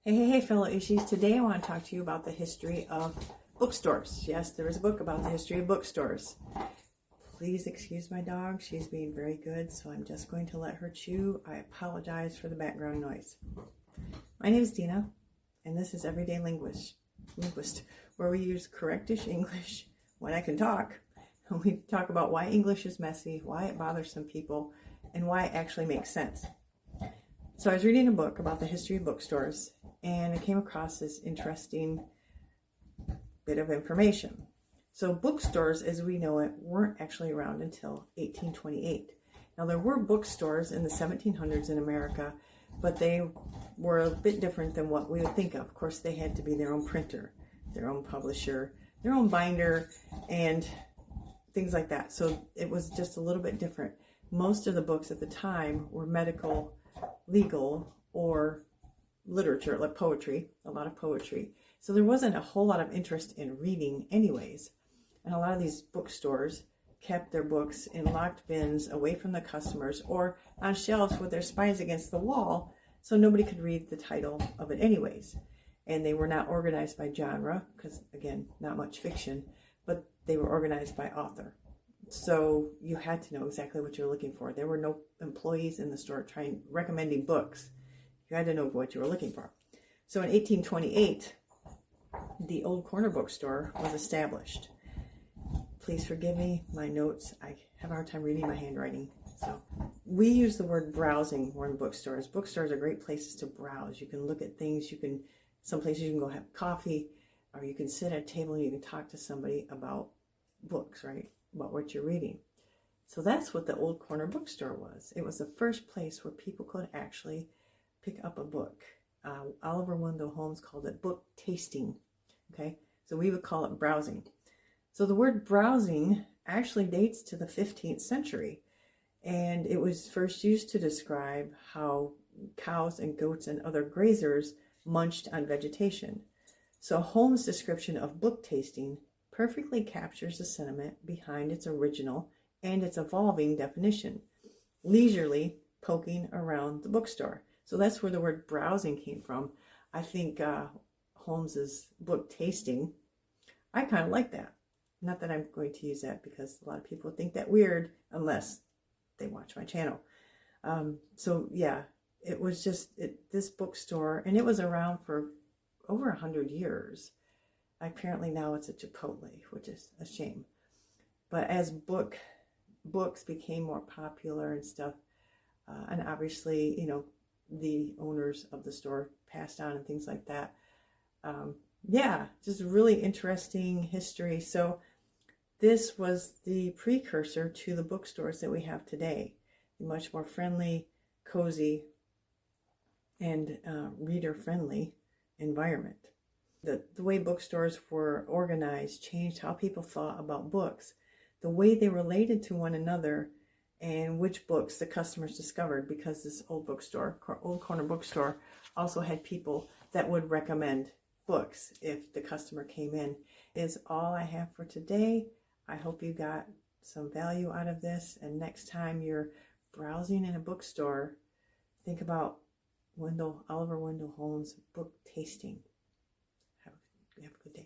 Hey, fellow ishies. Today I want to talk to you about the history of bookstores. Yes, there is a book about the history of bookstores. Please excuse my dog. She's being very good, so I'm just going to let her chew. I apologize for the background noise. My name is Dina, and this is Everyday Linguist, where we use correctish English when I can talk. We talk about why English is messy, why it bothers some people, and why it actually makes sense. So I was reading a book about the history of bookstores, and I came across this interesting bit of information. So bookstores, as we know it, weren't actually around until 1828. Now, there were bookstores in the 1700s in America, but they were a bit different than what we would think of. Of course, they had to be their own printer, their own publisher, their own binder, and things like that. So it was just a little bit different. Most of the books at the time were medical, legal, or literature, like poetry, a lot of poetry. So there wasn't a whole lot of interest in reading anyways. And a lot of these bookstores kept their books in locked bins away from the customers or on shelves with their spines against the wall so nobody could read the title of it anyways. And they were not organized by genre, because again, not much fiction, but they were organized by author. So you had to know exactly what you're looking for. There were no employees in the store recommending books. You had to know what you were looking for. So in 1828, the Old Corner Bookstore was established. Please forgive me, my notes. I have a hard time reading my handwriting. So we use the word browsing more in bookstores. Bookstores are great places to browse. You can look at things. Some places you can go have coffee, or you can sit at a table and you can talk to somebody about books, right? About what you're reading. So that's what the Old Corner Bookstore was. It was the first place where people could actually pick up a book. Oliver Wendell Holmes called it book tasting. Okay, so we would call it browsing. So the word browsing actually dates to the 15th century, and it was first used to describe how cows and goats and other grazers munched on vegetation. So Holmes' description of book tasting perfectly captures the sentiment behind its original and its evolving definition: leisurely poking around the bookstore. So that's where the word browsing came from. I think Holmes's book tasting, I kind of like that. Not that I'm going to use that, because a lot of people think that weird unless they watch my channel. So yeah, it was just this bookstore, and it was around for over 100 years. Apparently now it's a Chipotle, which is a shame. But as books became more popular and stuff, and obviously, the owners of the store passed on and things like that. Yeah, just really interesting history. So this was the precursor to the bookstores that we have today. A much more friendly, cozy, and reader-friendly environment. The way bookstores were organized changed how people thought about books, the way they related to one another, and which books the customers discovered, because this Old Corner Bookstore also had people that would recommend books if the customer came in. Is all I have for today. I hope you got some value out of this, and next time you're browsing in a bookstore, think about Oliver Wendell Holmes' book tasting. Have a good day.